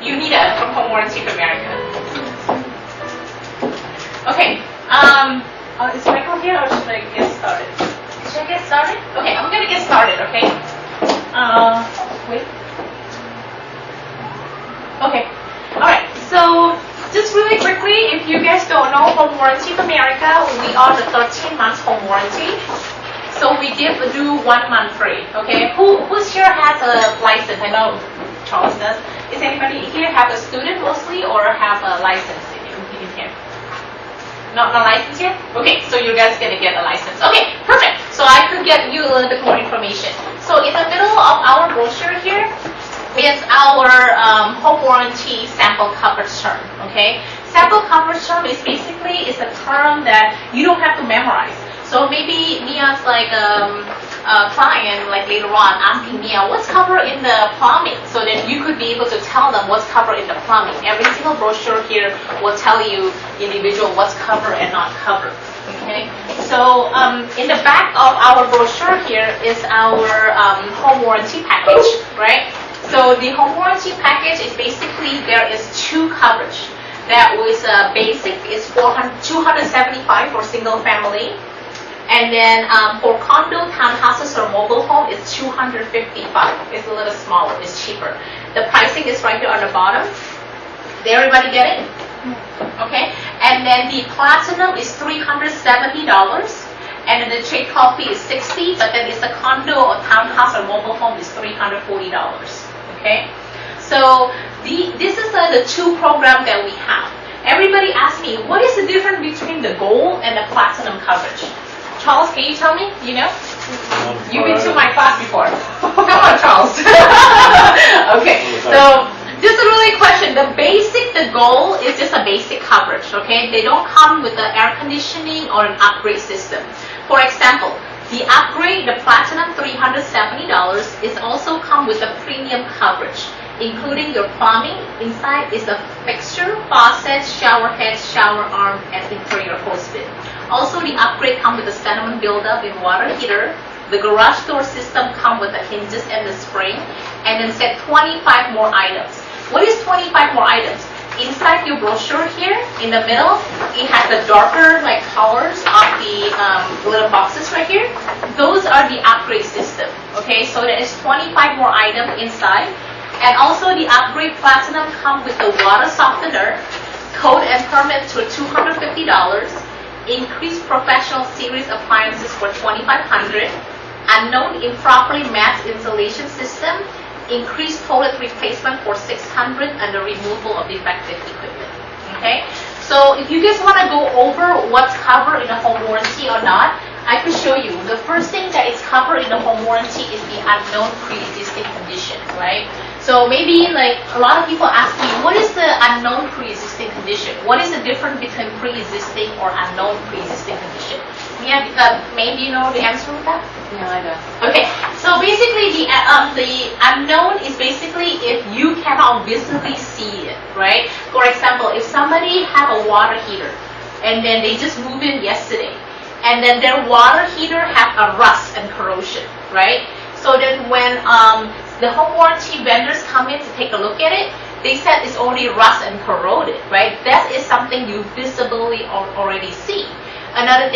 Junita from Home Warranty of America. Okay. Is Michael here or should I get started? Should I get started? Okay, I'm gonna get started, okay? Wait. Okay. Alright, so just really quickly, if you guys don't know Home Warranty of America, we are the 13 months home warranty. So we do 1 month free, okay? Who's here has a license? I know Charles does. Is anybody here have a student mostly or have a license in here? Not licensed yet? Okay, so you guys gonna get a license. Okay, perfect. So I could get you a little bit more information. So in the middle of our brochure here is our home warranty sample coverage term. Okay, sample coverage term is basically a term that you don't have to memorize. So maybe Mia's like a client, like later on, asking Mia, what's covered in the plumbing? So then you could be able to tell them what's covered in the plumbing. Every single brochure here will tell you individual what's covered and not covered. Okay. So in the back of our brochure here is our home warranty package, right? So the home warranty package is basically there is 2 coverage. That was basic is $275 for single family. And then for condo, townhouses, or mobile home, it's $255. It's a little smaller. It's cheaper. The pricing is right here on the bottom. Did everybody get it? Okay. And then the platinum is $370. And then the trade copy is $60. But then it's a condo or townhouse or mobile home is $340. Okay. So this is the 2 programs that we have. Everybody asks me, what is the difference between the gold and the platinum coverage? Charles, can you tell me? You know? You've been to my class before. Come on, Charles. Okay, so just a really question. The goal is just a basic coverage, okay? They don't come with the air conditioning or an upgrade system. For example, the upgrade, the platinum $370, is also come with the premium coverage, including your plumbing. Inside is the fixture, faucet, shower head, shower arm, and interior hose bit. Also, the upgrade comes with the sediment buildup in water heater. The garage door system comes with the hinges and the spring. And then set 25 more items. What is 25 more items? Inside your brochure here, in the middle, it has the darker like colors of the little boxes right here. Those are the upgrade system. Okay, so there is 25 more items inside. And also the upgrade platinum comes with the water softener, code and permit to $250. Increased professional series appliances for $2,500, unknown improperly matched insulation system, increased toilet replacement for $600, and the removal of defective equipment. Okay, so if you guys want to go over what's covered in a home warranty or not, I could show you. The first thing that is covered in the home warranty is the unknown pre-existing condition, right? So maybe like a lot of people ask me, what is the unknown pre-existing condition? What is the difference between pre-existing or unknown pre-existing condition? Yeah, maybe you know the answer with that? No, I don't. Okay, so basically the unknown is basically if you cannot visibly see it, right? For example, if somebody have a water heater and then they just moved in yesterday, and then their water heater have a rust and corrosion, right? So then when the home warranty vendors come in to take a look at it, they said it's already rust and corroded, right? That is something you visibly already see. Another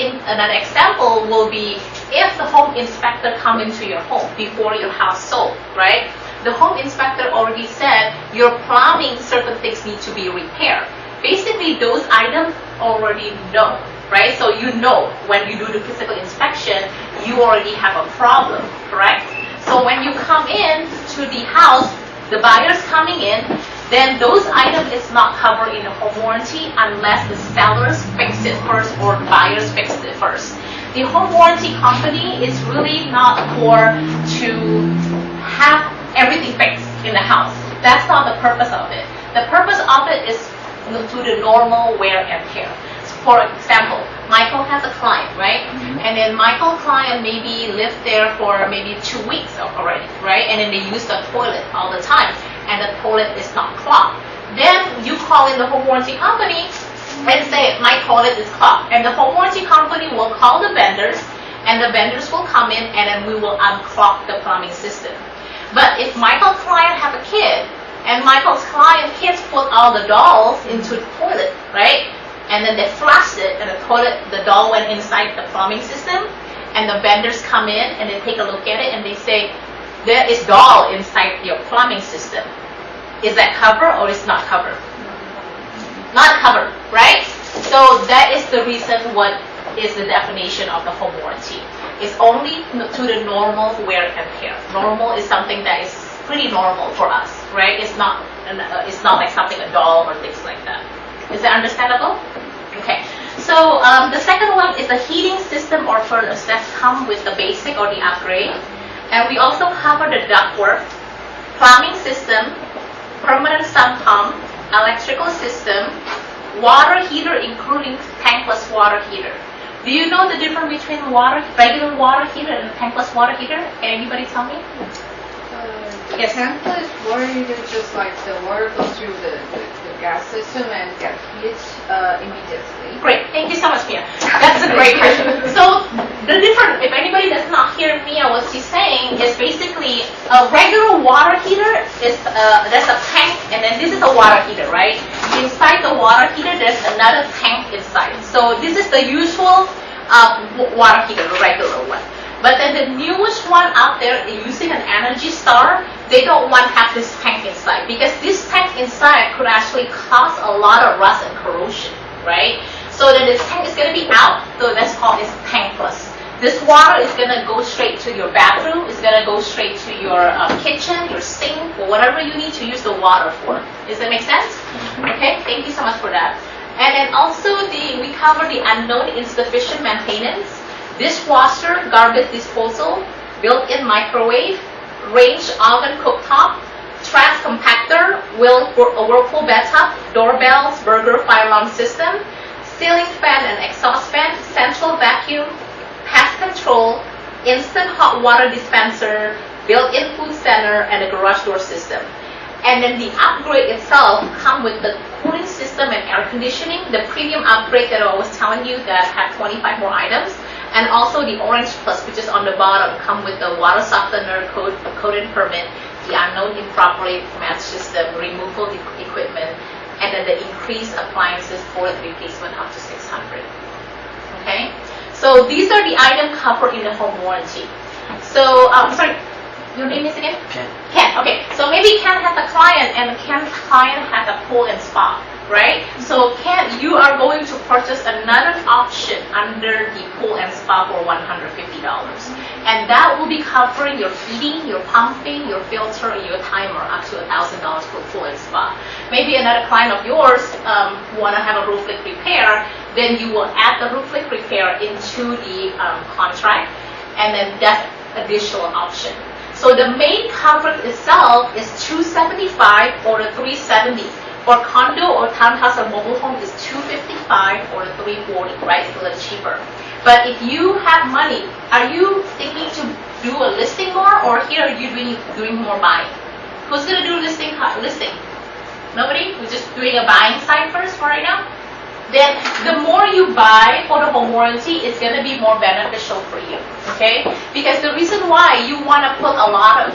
example will be if the home inspector come into your home before your house sold, right? The home inspector already said your plumbing, certain things need to be repaired. Basically, those items already know, right? So you know when you do the physical inspection, you already have a problem, correct? So when you come in to the house, the buyer's coming in, then those items is not covered in the home warranty unless the sellers fix it first or the buyers fix it first. The home warranty company is really not for to have everything fixed in the house. That's not the purpose of it. The purpose of it is to the normal wear and tear. For example, Michael has a client, right? And then Michael's client maybe lived there for maybe 2 weeks already, right? And then they use the toilet all the time, and the toilet is not clogged. Then you call in the home warranty company and say, my toilet is clogged. And the home warranty company will call the vendors, and the vendors will come in, and then we will unclog the plumbing system. But if Michael's client have a kid, and And Michael's client can't put all the dolls into the toilet, right? And then they flushed it, and the doll went inside the plumbing system, and the vendors come in and they take a look at it and they say, there is doll inside your plumbing system. Is that covered or is not covered? Not covered, right? So that is the reason what is the definition of the home warranty. It's only to the normal wear and tear. Normal is something that is pretty normal for us, right? It's not like something a doll or things like that. Is that understandable? Okay. So the second one is the heating system or furnace that come with the basic or the upgrade. And we also cover the ductwork, plumbing system, permanent sump pump, electrical system, water heater including tankless water heater. Do you know the difference between regular water heater and tankless water heater? Can anybody tell me? Yes. Tankless water heater is just like the water goes through the gas system and get heat immediately. Great, thank you so much, Mia. That's a great question. So the difference, if anybody does not hear Mia, what she's saying is basically a regular water heater is there's a tank, and then this is a water heater, right? Inside the water heater, there's another tank inside. So this is the usual water heater, the regular one. But then the newest one out there using an Energy Star, they don't want to have this tank inside because this tank inside could actually cause a lot of rust and corrosion, right? So then this tank is going to be out, so that's called is tankless. This water is going to go straight to your bathroom, it's going to go straight to your kitchen, your sink, or whatever you need to use the water for. Does that make sense? Okay, thank you so much for that. And then also we cover the unknown insufficient maintenance, dishwasher, garbage disposal, built-in microwave, range oven cooktop, trash compactor, whirlpool bathtub, doorbells, burger fire alarm system, ceiling fan and exhaust fan, central vacuum, pest control, instant hot water dispenser, built-in food center, and a garage door system. And then the upgrade itself come with the cooling system and air conditioning, the premium upgrade that I was telling you that had 25 more items. And also the Orange Plus, which is on the bottom, come with the water softener, code and permit, the unknown improperly match system, removal equipment, and then the increased appliances for replacement up to 600. Okay? So these are the items covered in the home warranty. So, sorry, your name is again? Ken. Ken, okay. So maybe Ken has a client and Ken's client has a pool and spa. Right? So Ken, you are going to purchase another option under the pool and spa for $150. And that will be covering your heating, your pumping, your filter, and your timer up to $1,000 for pool and spa. Maybe another client of yours want to have a roof leak repair, then you will add the roof leak repair into the contract, and then that's additional option. So the main coverage itself is $275 or the $370. For condo or townhouse or mobile home is $255 or $340, right? It's a little cheaper. But if you have money, are you thinking to do a listing more, or here are you doing more buying? Who's going to do listing? Nobody? We're just doing a buying side first for right now? Then the more you buy for the home warranty, it's going to be more beneficial for you, okay? Because the reason why you want to put a lot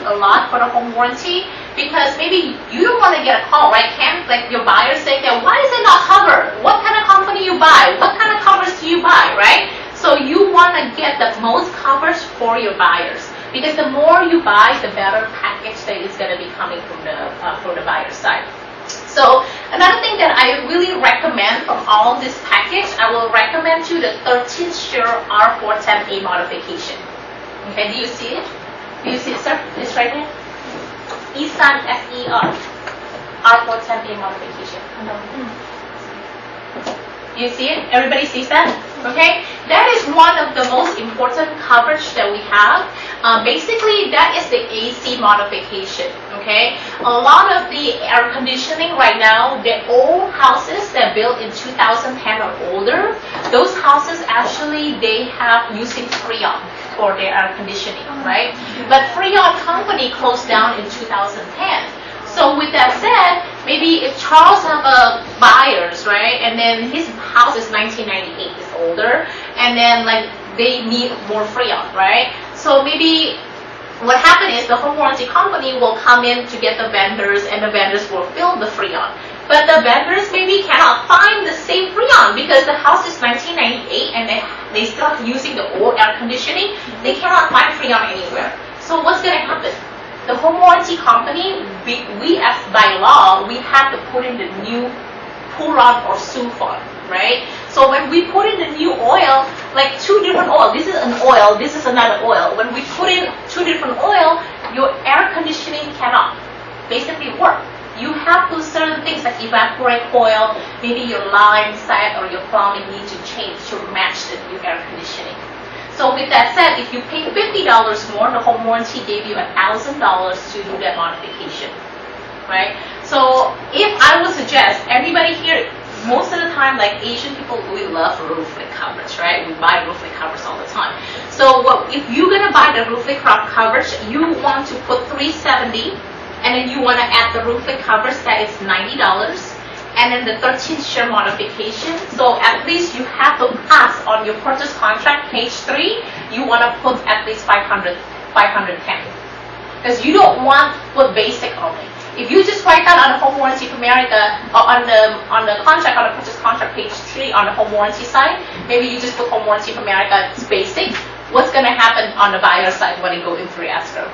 for the home warranty, because maybe you don't want to get a call, right, Ken? Like your buyer saying that, why is it not covered? What kind of company you buy? What kind of coverage do you buy, right? So you want to get the most coverage for your buyers. Because the more you buy, the better package that is going to be coming from the buyer side. So another thing that I really recommend from all of this package, I will recommend you the 13th Sure R410A modification. Okay, do you see it? Do you see it, sir? It's right here. Esan FER R410A modification. You see it? Everybody sees that? Okay? That is one of the most important coverage that we have. Basically, that is the AC modification. Okay? A lot of the air conditioning right now, the old houses that built in 2010 or older, those houses actually, they have using Freon for their air conditioning, right? But Freon company closed down in 2010. So with that said, maybe if Charles have buyers, right, and then his house is 1998, is older, and then like they need more Freon, right? So maybe what happened is the home warranty company will come in to get the vendors, and the vendors will fill the Freon. But the vendors maybe cannot find the same Freon because the house is 1998 and they still using the old air conditioning. They cannot find Freon anywhere. So what's going to happen? The home warranty company, we as by law, we have to put in the new Puron or sulfon, right? So when we put in the new oil, like 2 different oil, this is an oil, this is another oil. When we put in 2 different oil, your air conditioning cannot basically work. You have to certain things like evaporate coil, maybe your line set or your plumbing need to change to match the new air conditioning. So with that said, if you pay $50 more, the home warranty gave you $1,000 to do that modification, right? So if I would suggest everybody here, most of the time, like Asian people, we love roof leak coverage, right? We buy roof leak coverage all the time. So if you're gonna buy the roof leak coverage, you want to put $370, and then you want to add the roof leak coverage that is $90. And then the 13th share modification. So at least you have to pass on your purchase contract, page 3, you want to put at least 510. Because you don't want to put basic only. If you just write that on the Home Warranty of America, or on the contract, on the purchase contract, page 3 on the home warranty side, maybe you just put Home Warranty of America, it's basic. What's going to happen on the buyer side when it goes in through escrow?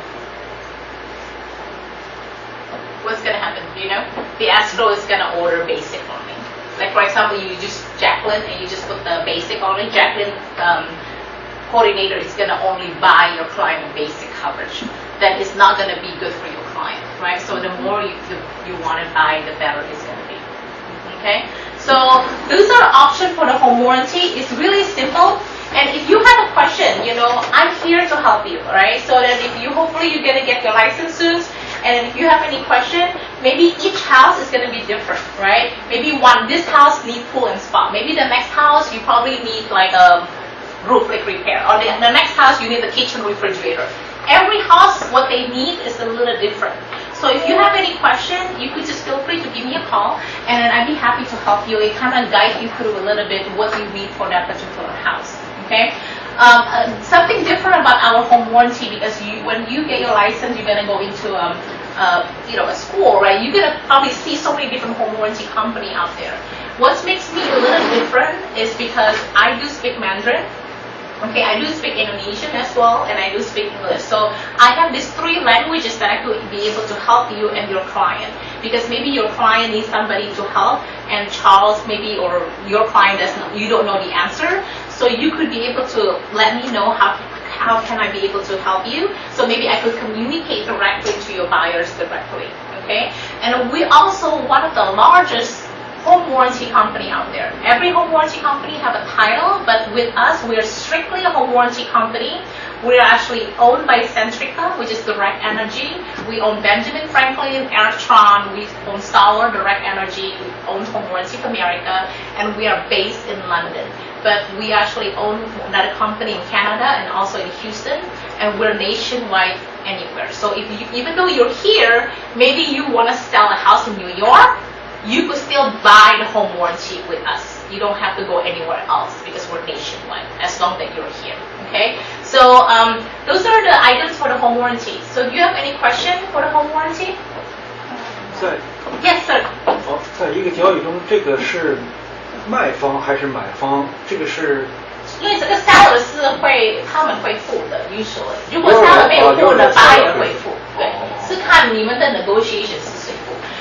What's going to happen? Do you know? The escrow is going to order basic only. Like for example, you just Jacqueline and you just put the basic only. Jacqueline coordinator is going to only buy your client basic coverage. That is not going to be good for your client, right? So the more you want to buy, the better it's going to be. Okay. So those are options for the home warranty. It's really simple. And if you have a question, I'm here to help you, right? So that if you hopefully you're going to get your license soon. And if you have any question, maybe each house is going to be different, right? Maybe this house needs pool and spa. Maybe the next house you probably need like a roof leak repair. Or the next house you need the kitchen refrigerator. Every house, what they need is a little different. So if you have any question, you could just feel free to give me a call, and then I'd be happy to help you and kind of guide you through a little bit what you need for that particular house. Okay. Something different about our home warranty, because when you get your license, you're going to go into a school, right? You're going to probably see so many different home warranty company out there. What makes me a little different is because I do speak Mandarin. Okay, I do speak Indonesian as well, and I do speak English. So I have these 3 languages that I could be able to help you and your client. Because maybe your client needs somebody to help, and Charles maybe, or your client you don't know the answer. So you could be able to let me know how can I be able to help you. So maybe I could communicate directly to your buyers directly. Okay, and we also one of the largest home warranty company out there. Every home warranty company have a title, but with us, we are strictly a home warranty company. We're actually owned by Centrica, which is Direct Energy. We own Benjamin Franklin, Airtron. We own Solar, Direct Energy. We own Home Warranty of America, and we are based in London. But we actually own another company in Canada and also in Houston, and we're nationwide anywhere. So even though you're here, maybe you want to sell a house in New York, you could still buy the home warranty with us. You don't have to go anywhere else because we're nationwide, as long as you're here. Okay? So those are the items for the home warranty. So do you have any question for the home warranty? Yes, sir. 在一个交易中，这个是卖方还是买方？这个是。因为这个 seller 他们会付的 usually。如果 seller 没有付的 buyer 会付，对，是看你们的 negotiation 是谁付。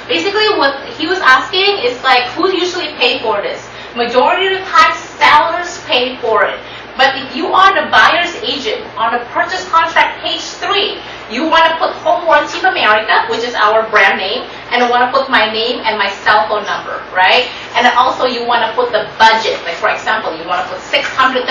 Basically, what he was asking is like, who usually pay for this? Majority of the time, sellers pay for it. But if you are the buyer's agent on the purchase contract page 3, you want to put Home Warranty of America, which is our brand name, and I want to put my name and my cell phone number, right? And then also you want to put the budget. Like for example, you want to put $600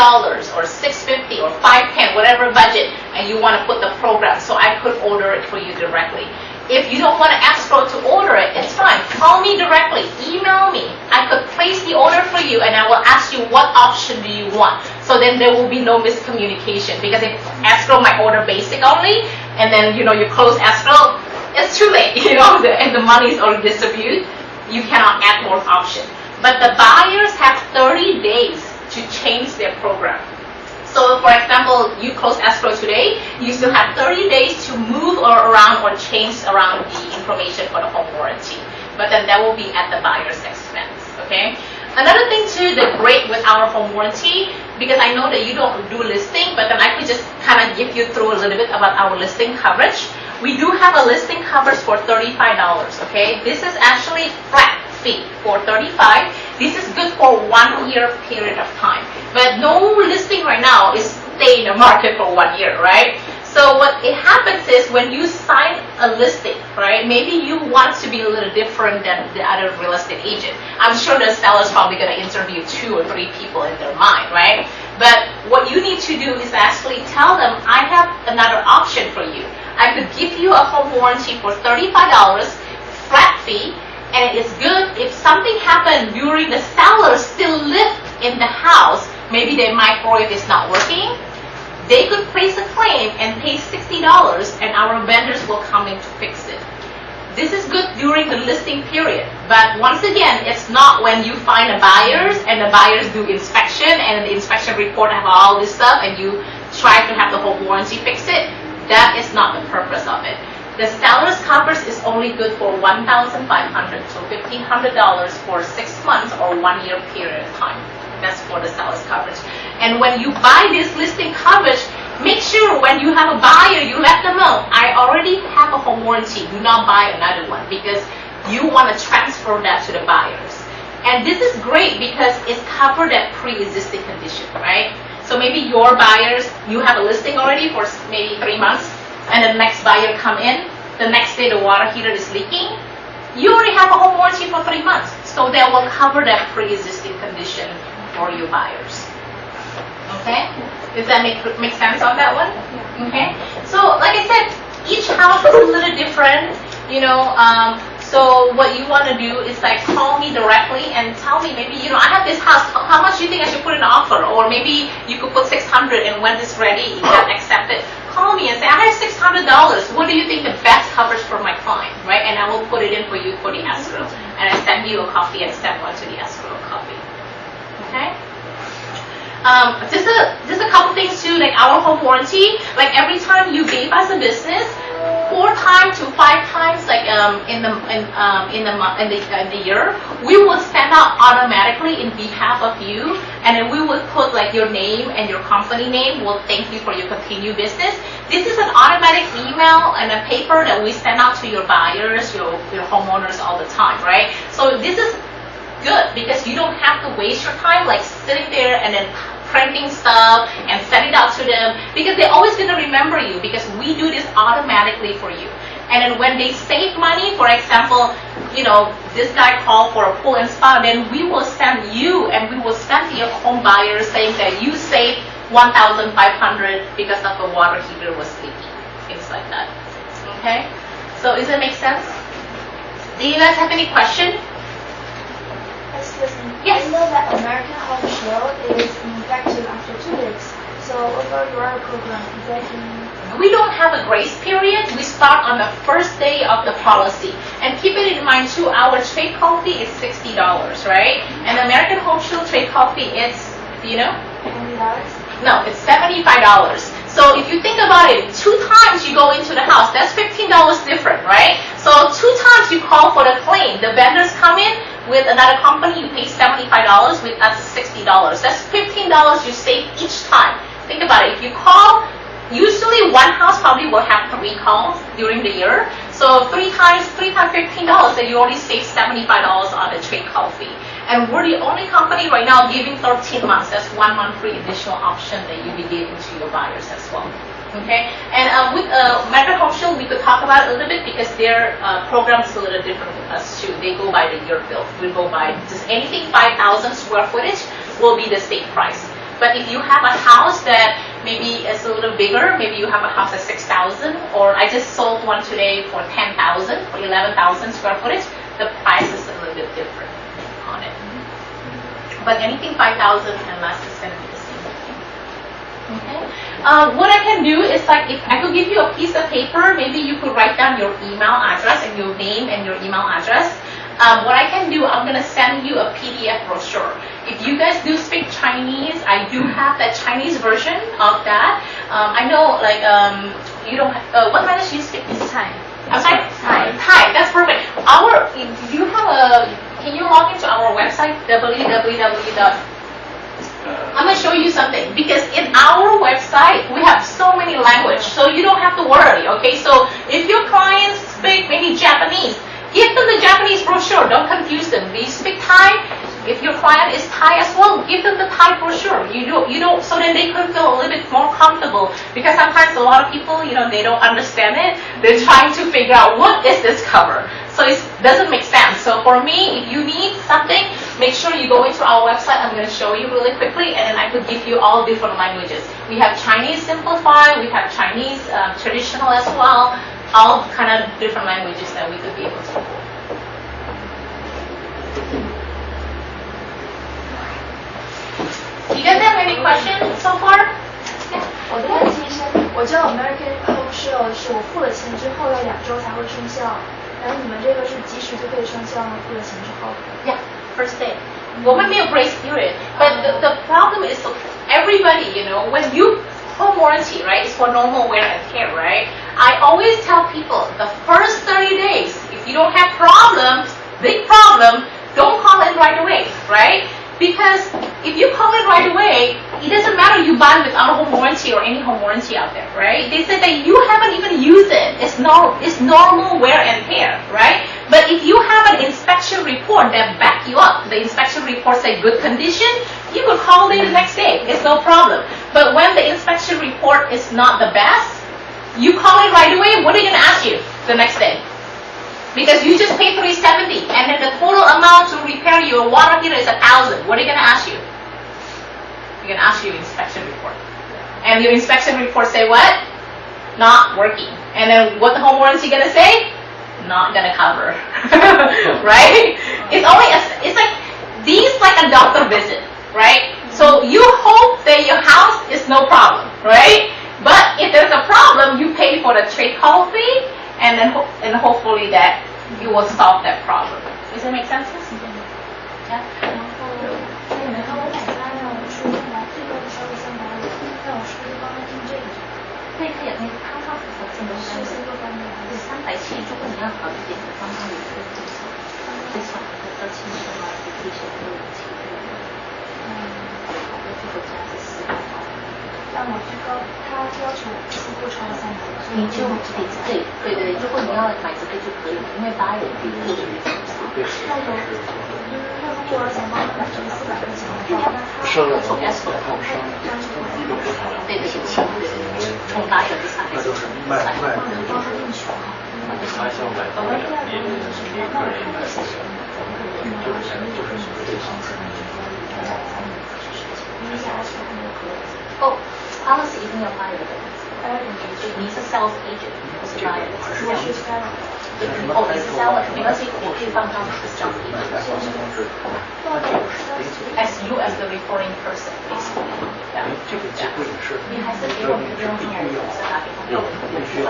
or $650 or $510, whatever budget, and you want to put the program. So I could order it for you directly. If you don't want to escrow to order it, it's fine. Call me directly. Email me. I could place the order for you, and I will ask you what option do you want. So then there will be no miscommunication. Because if escrow might order basic only, and then you close escrow, it's too late. And the money is already distributed. You cannot add more option. But the buyers have 30 days to change their program. So for example, you close escrow today, you still have 30 days to move around or change around the information for the home warranty. But then that will be at the buyer's expense, okay? Another thing too that's great with our home warranty, because I know that you don't do listing, but then I could just kind of give you through a little bit about our listing coverage. We do have a listing coverage for $35, okay? This is actually flat fee for $35. This is good for 1 year period of time. But no listing right now is stay in the market for 1 year, right? So what it happens is when you sign a listing, right, maybe you want to be a little different than the other real estate agent. I'm sure the seller's probably going to interview 2 or 3 people in their mind, right? But what you need to do is actually tell them, I have another option for you. I could give you a home warranty for $35, flat fee, and it is good if something happened during the seller still lived in the house, maybe their microwave is not working, they could place a claim and pay $60 and our vendors will come in to fix it. This is good during the listing period, but once again, it's not when you find a buyers and the buyers do inspection and the inspection report have all this stuff and you try to have the home warranty fix it. That is not the purpose of it. The seller's coverage is only good for $1,500 to $1,500 for 6 months or 1 year period of time. That's for the seller's coverage. And when you buy this listing coverage, make sure when you have a buyer, you let them know, I already have a home warranty. Do not buy another one because you want to transfer that to the buyers. And this is great because it's covered at pre-existing condition, right? So maybe your buyers, you have a listing already for maybe 3 months, and the next buyer come in, the next day the water heater is leaking, you already have a home warranty for 3 months. So that will cover that pre-existing condition for your buyers. Okay? Does that make sense on that one? Okay? So like I said, each house is a little different, you know, so what you want to do is like call me directly and tell me maybe, you know, I have this house, how much do you think I should put in an offer? Or maybe you could put $600 and when it's ready, you can accept it. Call me and say, I have $600. What do you think the best coverage for my client, right? And I will put it in for you for the escrow. And I send you a copy and send one to the escrow copy. Okay? Just a couple things too, like our home warranty, like every time you gave us a business, 4 times to 5 times, like in the year, we will send out automatically in behalf of you, and then we will put like your name and your company name. We'll thank you for your continued business. This is an automatic email and a paper that we send out to your buyers, your homeowners all the time, right? So this is good because you don't have to waste your time like sitting there and then printing stuff and send it out to them because they're always going to remember you because we do this automatically for you. And then when they save money, for example, you know, this guy called for a pool and spa, then we will send you and we will send to your home buyer saying that you saved $1,500 because of the water heater was leaking, things like that. Okay? So does it make sense? Do you guys have any questions? Yes. I know that American Home Show is effective after 2 weeks. So what about your program? Is that We don't have a grace period. We start on the first day of the policy. And keep it in mind too, our trade call fee is $60, right? And American Home Show trade call fee is, do you know? $20? No, it's $75. So if you think about it, 2 times you go into the house, that's $15 different, right? So 2 times you call for the claim. The vendors come in with another company, you pay $75, with us $60. That's $15 you save each time. Think about it. If you call, usually one house probably will have 3 calls during the year. So 3 times $15, then you already save $75 on the trade call fee. And we're the only company right now giving 13 months. That's 1 month free additional option that you'll be giving to your buyers as well. Okay? And with American Home Show, we could talk about it a little bit because their program is a little different with us too. They go by the year bill. We go by just anything 5,000 square footage will be the state price. But if you have a house that maybe is a little bigger, maybe you have a house at 6,000, or I just sold one today for 10,000, for 11,000 square footage, the price is a little bit different on it. But anything 5,000 and less is going to be the same thing. Okay. What I can do is like if I could give you a piece of paper, maybe you could write down your email address and your name and your email address. what I can do, I'm gonna send you a PDF brochure. If you guys do speak Chinese, I do have that Chinese version of that. I know, like, you don't. What language do you speak? It's Thai. I'm sorry. Thai. Thai. That's perfect. If you have a. Can you log into our website www. I'm gonna show you something because in our website we have so many languages, so you don't have to worry. Okay, so if your clients speak maybe Japanese, give them the Japanese brochure. Don't confuse them. Do you speak Thai? If your client is Thai as well, give them the Thai brochure. You don't, so then they could feel a little bit more comfortable. Because sometimes a lot of people, they don't understand it. They're trying to figure out what is this cover. So it doesn't make sense. So for me, if you need something, make sure you go into our website. I'm going to show you really quickly, and then I could give you all different languages. We have Chinese simplified, we have Chinese traditional as well. All kind of different languages that we could be able to support. You guys have any questions so far? 我的问题是，我知道 American Home Shield 是我付了钱之后要2周才会生效，然后你们这个是及时就可以生效吗？付了钱之后 Yeah, first day. 我们没有 grace period, but the problem is everybody, when you home warranty, right, is for normal wear and tear, right? I always tell people the first 30 days, if you don't have problems, big problem, don't call in right away, right? Because if you call in right away, it doesn't matter you buy without a home warranty or any home warranty out there, right? They said that you haven't even used it. It's normal wear and tear, right? But if you have an inspection report that back you up, the inspection report say good condition, you could call in the next day. It's no problem. But when the inspection report is not the best, you call in right away. What are they going to ask you the next day? Because you just paid $370, and then the total amount to repair your water heater is $1,000. What are they going to ask you? They're going to ask you inspection report. And your inspection report say what? Not working. And then what the home warranty going to say? Not going to cover. Right? It's like these like a doctor visit, right? So you hope that your house is no problem, right? But if there's a problem, you pay for the trade call fee, and hopefully that you will solve that problem. Does that make sense? Yeah. 然后那你们看我买家让我出用来最多的时候300五，让我是不是帮他定这个？可以，那个他上次的这个是3个方面对370，如果你要好一点的方法，你可以最少到70嘛，就可以选择7个。好的，这个价是400刀。但我最高他要求出不超过300，你就对，如果你要买这个就可以，因为8人比个人那如果我想帮他买这个400块钱的话，那他收了从 Escrow 对，从8人的300，那就是卖。帮他定全哈。我们第二个问题是，那我付的钱，因为下来是很多合同。哦 ，policy 一定要8人的，你是 sales agent，不是8人。我是 seller。哦，你是 seller，没关系，我可以放他们是 sales agent。As you as the reporting person, basically. 这个机会也是。你还是给我们电话，打给他们。必须要。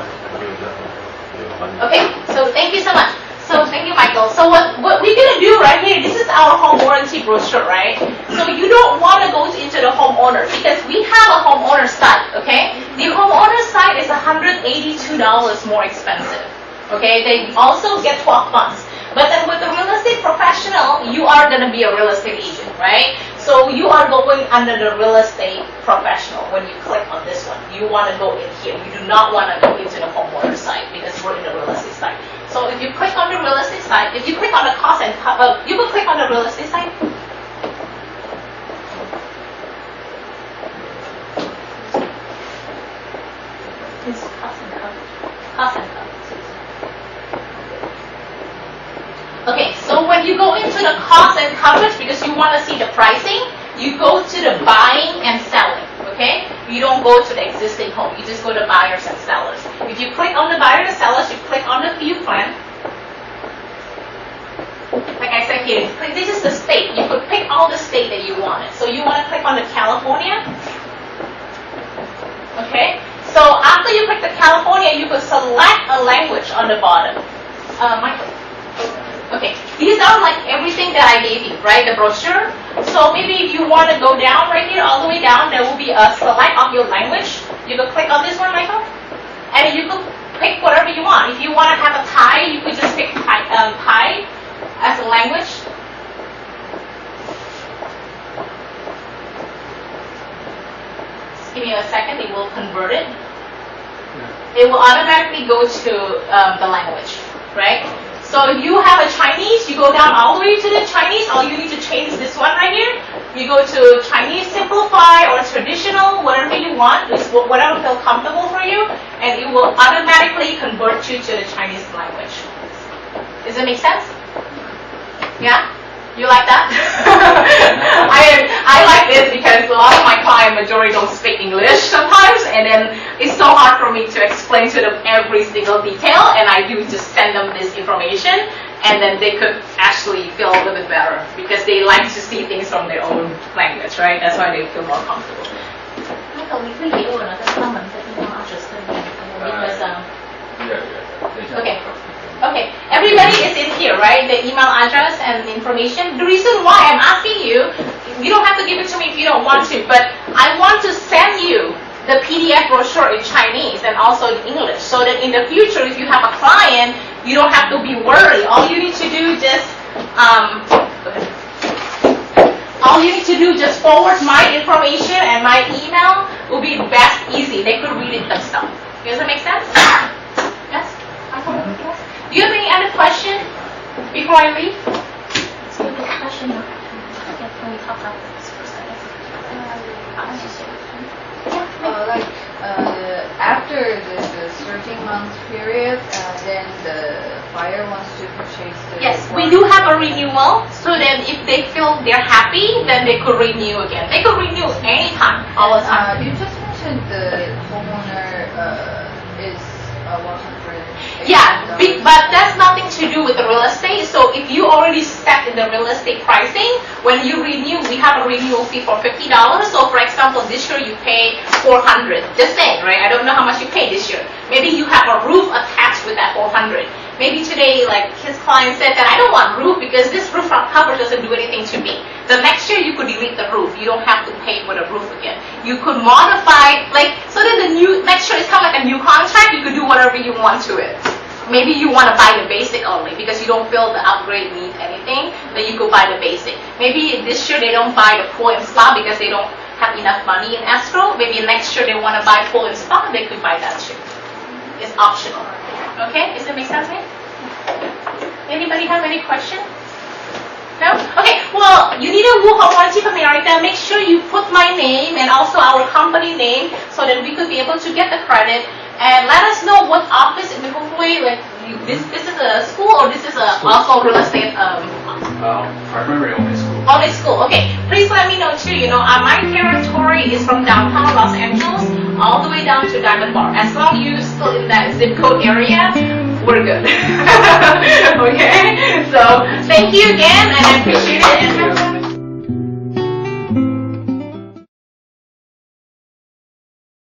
Okay, so thank you so much. So thank you, Michael. So what we're gonna do right here, this is our home warranty brochure, right? So you don't want to go into the homeowner because we have a homeowner site, okay? The homeowner site is $182 more expensive, okay? They also get 12 months. But then with the real estate professional, you are going to be a real estate agent, right? So you are going under the real estate professional when you click on this one. You want to go in here. You do not want to go into the homeowner site because we're in the real estate site. So if you click on the real estate site, if you click on the cost and you will click on the real estate site. It's cost and coverage. Cost and coverage. Okay, so when you go into the cost and coverage, because you want to see the pricing, you go to the buying and selling, okay? You don't go to the existing home. You just go to buyers and sellers. If you click on the buyers and sellers, you click on the view plan. Like I said here, this is the state. You could pick all the state that you wanted. So you want to click on the California. Okay? So after you click the California, you could select a language on the bottom. Michael. Okay, these thing that I gave you, right? The brochure. So maybe if you want to go down right here, all the way down, there will be a select of your language. You can click on this one, Michael, and you can pick whatever you want. If you want to have a Thai, you could just pick Thai as a language. Just give me a second, it will convert it. It will automatically go to the language, right? So if you have a Chinese, you go down all the way to the Chinese. All you need to change is this one right here. You go to Chinese Simplify or Traditional, whatever you want, whatever feels comfortable for you, and it will automatically convert you to the Chinese language. Does it make sense? Yeah? You like that? I like this because a lot of my client majority don't speak English sometimes, and then it's so hard for me to explain to them every single detail, and I do just send them this information, and then they could actually feel a little bit better because they like to see things from their own language, right? That's why they feel more comfortable. Michael, we could be able to comment the email address because okay. Okay, everybody is in here, right? The email address and the information. The reason why I'm asking you, you don't have to give it to me if you don't want to, but I want to send you the PDF brochure in Chinese and also in English, so that in the future, if you have a client, you don't have to be worried. All you need to do just forward my information and my email will be best easy. They could read it themselves. Does that make sense? Yes? Do you have any other question before I leave? After the 13-month period, then the buyer wants to purchase the... Yes, we do have a renewal, so then if they feel they're happy, then they could renew again. They could renew anytime, all the time. You just mentioned the homeowner is wanting for... Yeah, but that's nothing to do with the real estate. So if you already set in the real estate pricing, when you renew, we have a renewal fee for $50. So for example, this year you pay $400. Just saying, right? I don't know how much you pay this year. Maybe you have a roof attached with that $400. Maybe today, like his client said that I don't want roof because this roof cover doesn't do anything to me. The next year you could delete the roof. You don't have to pay for the roof again. You could modify, so that the new next year is kind of like a new contract. You could do whatever you want to it. Maybe you want to buy the basic only because you don't feel the upgrade needs anything. Then you could buy the basic. Maybe this year they don't buy the pool and spa because they don't have enough money in escrow. Maybe next year they want to buy pool and spa. They could buy that too. It's optional. Okay? Does that make sense, mate? Anybody have any questions? No? Okay, well, Junita Wu from Realty America, make sure you put my name and also our company name so that we could be able to get the credit. And let us know what office in the Hopefully, this is a school or this is also real estate? Primarily only school. Only school, okay. Please let me know too, my territory is from downtown Los Angeles all the way down to Diamond Bar. As long as you're still in that zip code area, we're good. Okay? So, thank you again and I appreciate it.